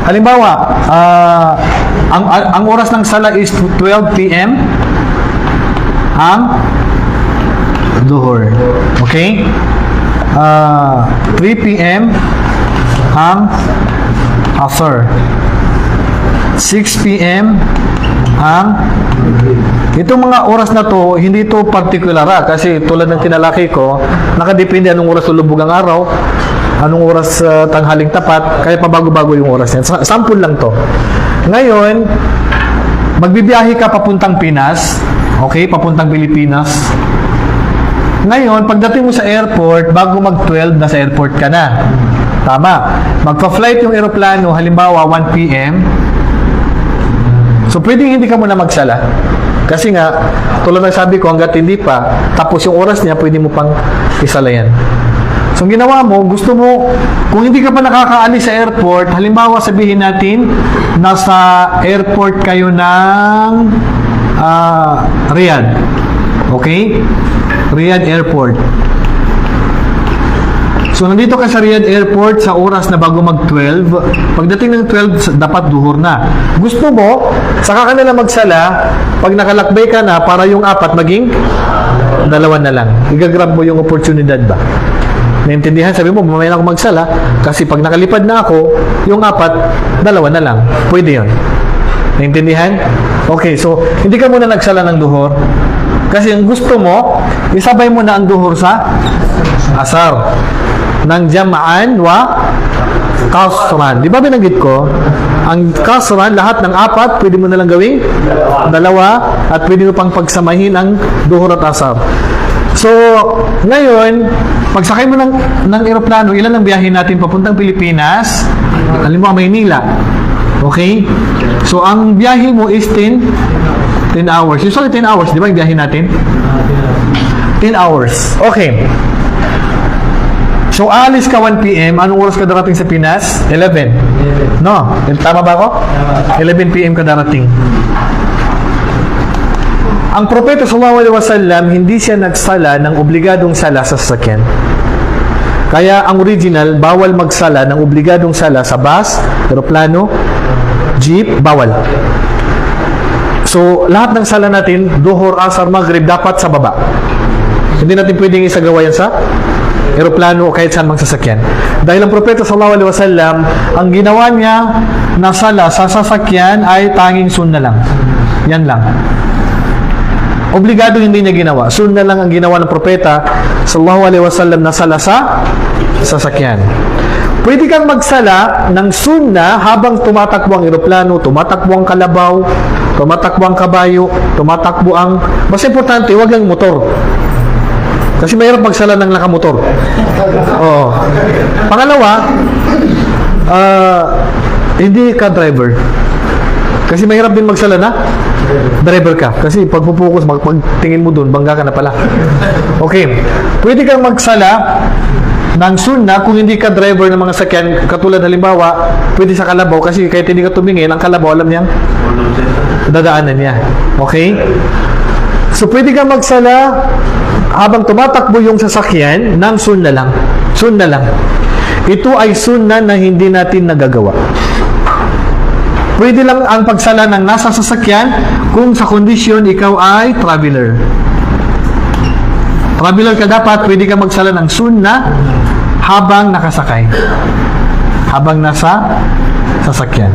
Halimbawa, ang oras ng sala is 12 p.m. ang duhur. Okay? 3 p.m. ang asar. 6 p.m. ang itong mga oras na to, hindi to particular kasi tulad ng tinalaki ko, nakadepende anong oras lubog ang araw, anong oras tanghaling tapat, kaya pabago-bago yung oras yan. Sample lang to. Ngayon, magbibiyahe ka papuntang Pinas, okay, papuntang Pilipinas. Ngayon, pagdating mo sa airport, bago mag-12, nasa airport ka na. Tama. Magpa-flight yung eroplano, halimbawa 1 p.m. So, pwedeng hindi ka muna magsala. Kasi nga, tulad ng sabi ko, hanggat hindi pa, tapos yung oras niya, pwede mo pang isala yan. So, ang ginawa mo, gusto mo, kung hindi ka pa nakakaalis sa airport, halimbawa sabihin natin, nasa airport kayo ng Riyadh. Okay? Riyadh Airport. So, nandito ka sa Riyadh Airport sa oras na bago mag-12. Pagdating ng 12, dapat duhur na. Gusto mo, saka ka nila magsala, pag nakalakbay ka na, para yung 4 maging 2 na lang. Igagrab mo yung oportunidad ba? Naintindihan? Sabi mo, mamaya na ako magsala, kasi pag nakalipad na ako, yung 4, 2 na lang. Pwede yun. Naintindihan? Okay, so, hindi ka muna nagsala ng duhur. Kasi ang gusto mo, isabay mo na ang duhur sa asar. Ng jama'an wa kasran. Di ba binanggit ko? Ang kasran, lahat ng 4, pwede mo na lang gawing 2 at pwede mo pang pagsamahin ang duhur at asar. So, ngayon, pagsakay mo ng eroplano, ilan ang biyahe natin papuntang Pilipinas? Halimbawa, Maynila. Okay? So, ang biyahe mo is 10 hours. Usually 10 hours, di ba yung biyahe natin? 10 hours. Okay. So, alis ka 1 p.m. Anong oras ka darating sa Pinas? 11. No? Tama ba ako? 11 p.m. ka darating. Ang propeta sallallahu alaihi wasallam, hindi siya nagsala ng obligadong sala sa sasakyan. Kaya ang original, bawal magsala ng obligadong sala sa bus, eroplano, jeep, bawal. So, lahat ng sala natin, duhur, asar, maghrib, dapat sa baba. Hindi natin pwedeng isagawa yan sa eroplano o kahit saan mang sasakyan. Dahil ang propeta sallallahu alaihi wasallam, ang ginawa niya na sala sa sasakyan ay tanging sunna lang. Yan lang. Obligado hindi niya ginawa. Sunna lang ang ginawa ng propeta sallallahu alaihi wasallam na sala sa sasakyan. Pwede kang magsala ng sunna habang tumatakbo ang eroplano, tumatakbo ang kalabaw, tumatakbo ang kabayo, tumatakbo ang... Mas importante, huwag lang motor. Kasi mahirap magsala ng nakamotor. Oo. Pangalawa, hindi ka driver. Kasi mahirap din magsala na driver ka. Kasi pag pupukus, pagtingin mo dun, bangga ka na pala. Okay. Pwede kang magsala ng sunna kung hindi ka driver ng mga sakyan. Katulad halimbawa, pwede sa kalabaw kasi kahit hindi ka tumingin, ang kalabaw, alam niyang dadaanan niya. Okay? So, pwede kang magsala habang tumatakbo yung sasakyan ng sunna lang. Sunna lang. Ito ay sunna na hindi natin nagagawa. Pwede lang ang pagsala ng nasa sasakyan kung sa kondisyon ikaw ay traveler. Traveler ka dapat, pwede ka magsala ng sunna habang nakasakay. Habang nasa sasakyan.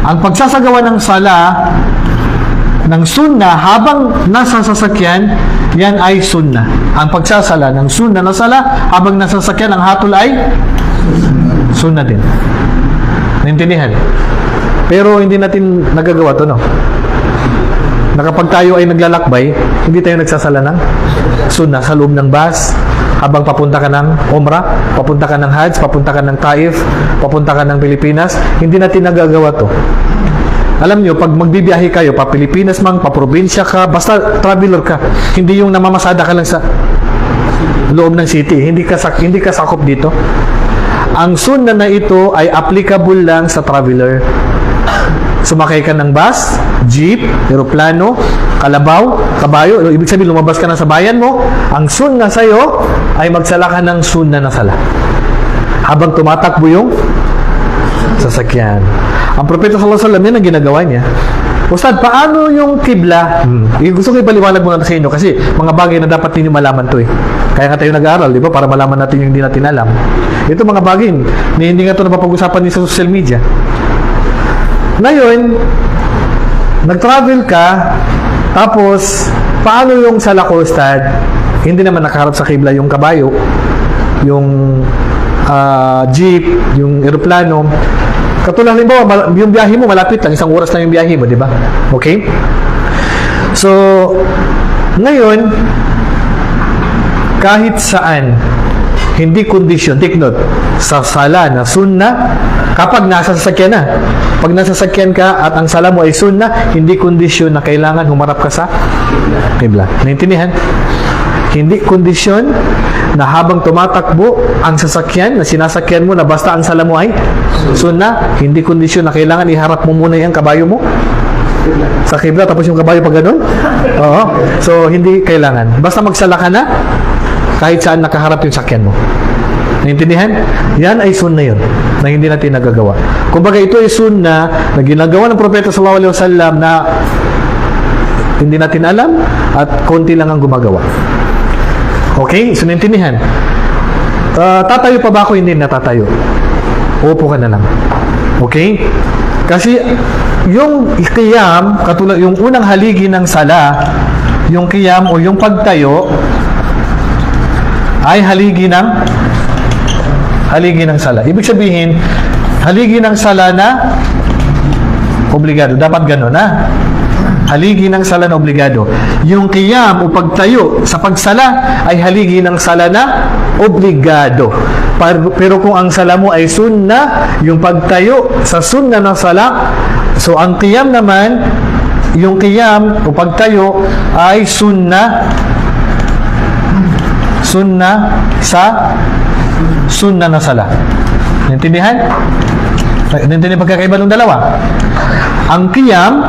Ang pagsasagawa ng sala ng sunna habang nasa sasakyan, yan ay sunna. Ang pagsasala ng sunna na sala habang nasa sasakyan, ang hatol ay sunna din. Naintindihan? Pero hindi natin nagagawa to, no? Na kapag tayo ay naglalakbay, hindi tayo nagsasala ng sunna sa loob ng bus, habang papunta ka ng Umrah, papunta ka ng Hajj, papunta ka ng Taif, papunta ka ng Pilipinas, hindi natin nagagawa to. Alam nyo, pag magbibiyahe kayo, pa Pilipinas mang, pa probinsya ka, basta traveler ka, hindi yung namamasada ka lang sa loob ng city, hindi ka sakop dito. Ang sunna na ito ay applicable lang sa traveler. Sumakay ka ng bus, jeep, eroplano, kalabaw, kabayo, ibig sabihin lumabas ka na sa bayan mo, ang sunna sa'yo ay magsala ka ng sunna na sala. Habang tumatakbo yung sasakyan. Ang propeta sallallahu alaihi wasallam, yan ang ginagawa niya. Ustad, paano yung kibla? Gusto ko ipaliwanag muna sa inyo kasi mga bagay na dapat ninyo malaman to eh. Kaya nga tayo nag-aaral, di ba? Para malaman natin yung hindi natin alam. Ito mga bagay, hindi nga ito napapag-usapan din sa social media. Ngayon, nag-travel ka, tapos, paano yung sala ko, Ustad? Hindi naman nakaharap sa kibla yung kabayo, yung jeep, yung eroplano. Katulad halimbawa, yung biyahe mo malapit lang, 1 oras lang yung biyahe mo, di ba? Okay? So, ngayon, kahit saan, hindi kondisyon, take note, sa sala na sunna, kapag nasa sasakyan na, pag nasa sasakyan ka at ang sala mo ay sunna, hindi kondisyon na kailangan humarap ka sa kibla. Naintindihan? Hindi kondisyon na habang tumatakbo ang sasakyan na sinasakyan mo na basta ang sala mo ay sunna, hindi kondisyon na kailangan iharap mo muna yung kabayo mo sa kibla tapos yung kabayo pa ganun. Oo. So, hindi kailangan. Basta magsala ka na kahit saan nakaharap yung sakyan mo. Naintindihan? Yan ay sunna yun na hindi natin nagagawa. Kumbaga ito ay sunna na ginagawa ng propeta sallallahu alaihi wasallam na hindi natin alam at konti lang ang gumagawa. Okay? So, naintindihan. Tatayo pa ba ako? Hindi natatayo. Upo ka na lang. Okay? Kasi, yung qiyam, katulad, yung unang haligi ng sala, yung qiyam o yung pagtayo, ay haligi ng sala. Ibig sabihin, haligi ng sala na obligado. Dapat gano'n, ha? Haligi ng sala na obligado. Yung qiyam o pagtayo sa pagsala ay haligi ng sala na obligado. Pero kung ang sala mo ay sunna, yung pagtayo sa sunna ng sala, so ang qiyam naman, yung qiyam o pagtayo ay sunna sa sunna na sala. Naintindihan? Naintindihan pagkakaiba ng dalawa? Ang qiyam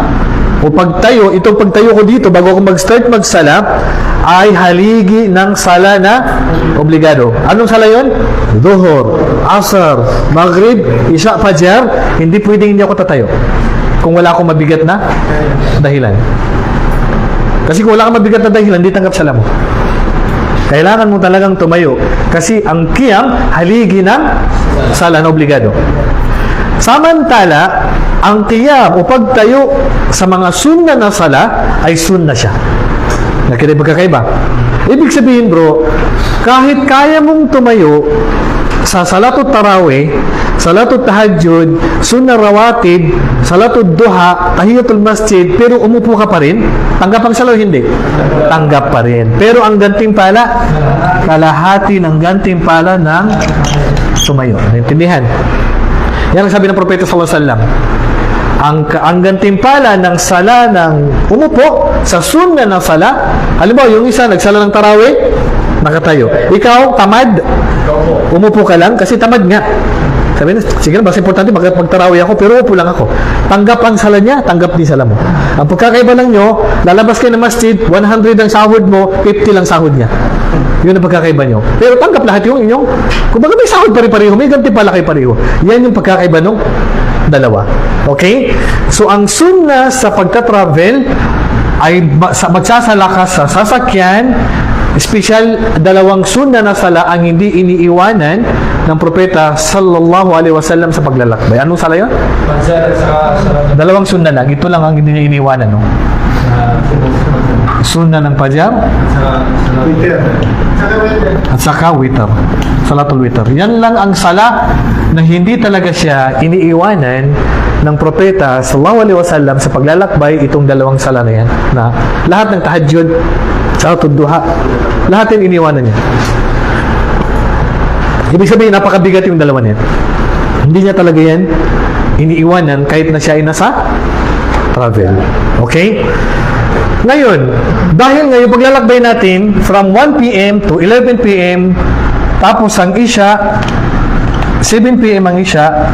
o pagtayo, itong pagtayo ko dito bago ako mag-start magsala ay haligi ng sala na obligado. Anong sala yun? Dhuhr, Asr, Maghrib, Isya, Fajr. Hindi pwedeng hindi ako tatayo kung wala akong mabigat na dahilan. Kasi kung wala kang mabigat na dahilan, hindi tanggap sala mo. Kailangan mo talagang tumayo kasi ang qiyam haligi ng sala na obligado. Samantala, ang qiyam o pagtayo sa mga sunna na sala ay sunna siya. Nakita yung pagkakaiba? Ibig sabihin bro, kahit kaya mong tumayo sa salatul tarawih, salatul tahajjud, sunnah rawatib, salatul duha, tahiyatul masjid, pero umupo ka pa rin, tanggap ang sala o hindi? Tanggap pa rin. Pero ang gantimpala, kalahati ng gantimpala ng tumayo. Naintindihan? Yan ang sabi ng propeta sallallahu alaihi wasallam. Ang gantimpala ng sala ng umupo sa sunna ng sala, halimbawa yung isa nagsala ng tarawih, nakatayo. Ikaw, tamad, umupo ka lang kasi tamad nga. Sabi na, sige na, mas importante magtarawih ako, pero upo lang ako. Tanggap ang sala niya, tanggap din sala mo. Ang pagkakaiba lang nyo, lalabas kayo ng masjid, 100 ang sahod mo, 50 lang sahod niya. Yun ang pagkakaiba nyo. Pero tanggap lahat yung inyong, kung baga may sahod pare-pareho, may ganti pala kayo pareho. Yan yung pagkakaiba nung dalawa. Okay? So, ang sunna sa pagta-travel ay magsasala ka sa sasakyan, special dalawang sunna na sala ang hindi iniiwanan ng propeta sallallahu alaihi wasallam sa paglalakbay. Anong sala yun? Dalawang sunna lang. Ito lang ang hindi niya iniiwanan. No? Sunna ng Fajr at saka witr. Salatul witr. Yan lang ang sala na hindi talaga siya iniiwanan ng propeta sallallahu alaihi wasallam sa paglalakbay, itong dalawang sala na yan. Na lahat ng tahajjud, salatul duha, lahat yung iniiwanan niya. Ibig sabihin, napakabigat yung dalawa niya. Hindi niya talaga yan iniiwanan kahit na siya ay nasa travel. Okay? Ngayon, dahil ngayon paglalakbay natin from 1 p.m. to 11 p.m. tapos ang Isya, 7 p.m. ang Isya,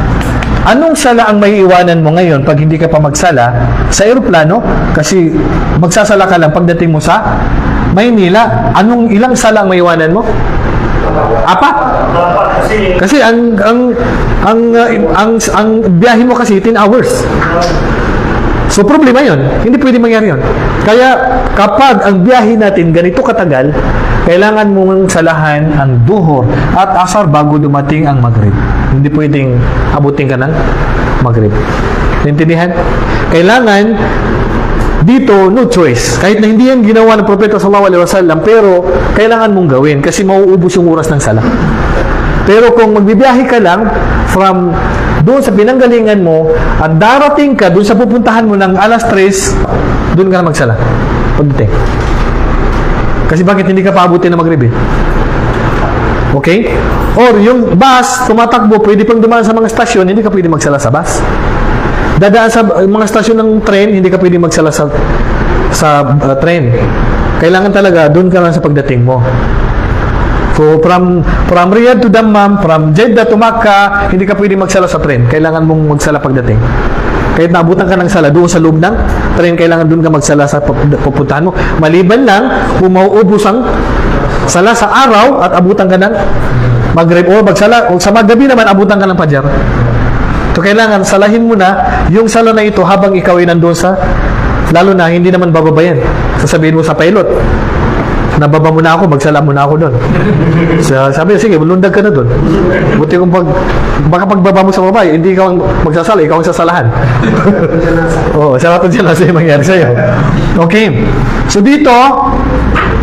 anong sala ang may iwanan mo ngayon pag hindi ka pa magsala sa eroplano? Kasi magsasala ka lang pagdating mo sa Maynila. Ilang sala ang may iwanan mo? Apat. Kasi ang biyahe mo kasi 10 hours. So, problema yun. Hindi pwede mangyari yun. Kaya, kapag ang biyahe natin ganito katagal, kailangan mong salahan ang duhur at asar bago dumating ang maghrib. Hindi pwedeng abutin ka ng maghrib. Naintindihan? Kailangan dito, no choice. Kahit na hindi yan ginawa ng Propeta sallallahu alaihi wasallam, pero kailangan mong gawin kasi mauubos yung oras ng sala. Pero kung magbibiyahe ka lang from doon sa pinanggalingan mo at darating ka doon sa pupuntahan mo ng alas 3, doon ka na magsala. Pagdating. Kasi bakit hindi ka paabutin na maghrib? Okay? Or yung bus, tumatakbo, pwede pang dumaan sa mga stasyon, hindi ka pwede magsala sa bus. Dadaan sa mga stasyon ng train, hindi ka pwede magsala sa train. Kailangan talaga, doon ka lang sa pagdating mo. So, from Riyadh to Dammam, from Jeddah to Makkah, hindi ka pwede magsala sa train. Kailangan mong magsala pagdating. Kahit naabutan ka ng sala doon sa loob ng train, kailangan doon ka magsala sa pupuntahan mo. Maliban lang, kung mauubos ang sala sa araw at abutan ka ng maghrib o magsala, o sa magabi naman, abutan ka ng fajar. So, kailangan salahin mo na yung sala na ito habang ikaw ay nandoon sa, lalo na, hindi naman bababayan. Sasabihin mo sa pilot, nababa mo na ako, magsala mo na ako doon. So, sabi, sige, lundag ka na doon. Buti kung baka pagbaba mo sa babae, hindi ikaw ang magsasala, ikaw ang sasalahan. Oo, sarap dyan kasi mangyari sa'yo. Okay. So, dito,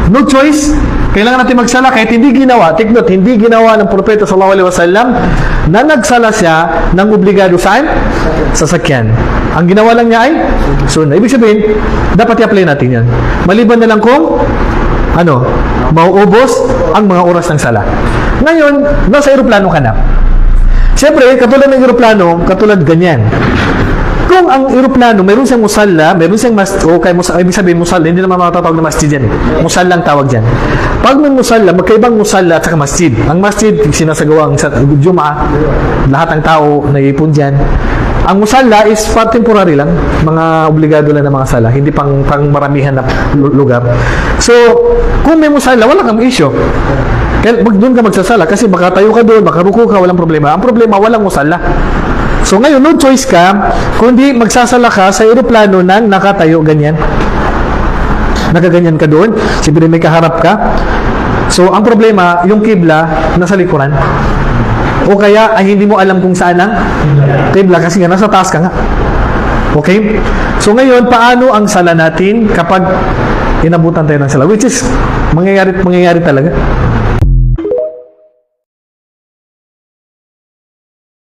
no choice. Kailangan natin magsala kahit hindi ginawa. Take note, hindi ginawa ng Propeta sallallahu alaihi wasallam na nagsala siya ng obligado saan? Sasakyan. Ang ginawa lang niya ay sunnah. Ibig sabihin, dapat i-apply natin yan. Maliban na lang kung mauubos ang mga oras ng sala. Ngayon, nasa aeroplano ka na. Siyempre, katulad ng aeroplano, katulad ganyan. Kung ang aeroplano, mayroon siyang musalla, mayroon siyang ibig sabihin musalla, hindi naman matatawag na masjid yan. Musalla ang tawag dyan. Pag may musalla, magkaibang musalla at saka masjid. Ang masjid, sinasagawa sa Jum'ah, lahat ng tao nag-iipon dyan. Ang musalla is for temporary lang, mga obligado lang na mga sala, hindi pang maramihan na lugar. So, kung may musalla, wala kang issue. Kaya doon ka magsasala kasi baka tayo ka doon, baka ruko ka, walang problema. Ang problema, walang musalla. So ngayon, no choice ka, kundi magsasala ka sa aeroplano nang nakatayo, ganyan. Nakaganyan ka doon, siyempre may kaharap ka. So, ang problema, yung kibla, nasa likuran. O kaya, ay hindi mo alam kung saan ang kibla kasi nga, nasa taas ka nga. Okay? So ngayon, paano ang sala natin kapag inabutan tayo ng sala? Which is, mangyayari talaga.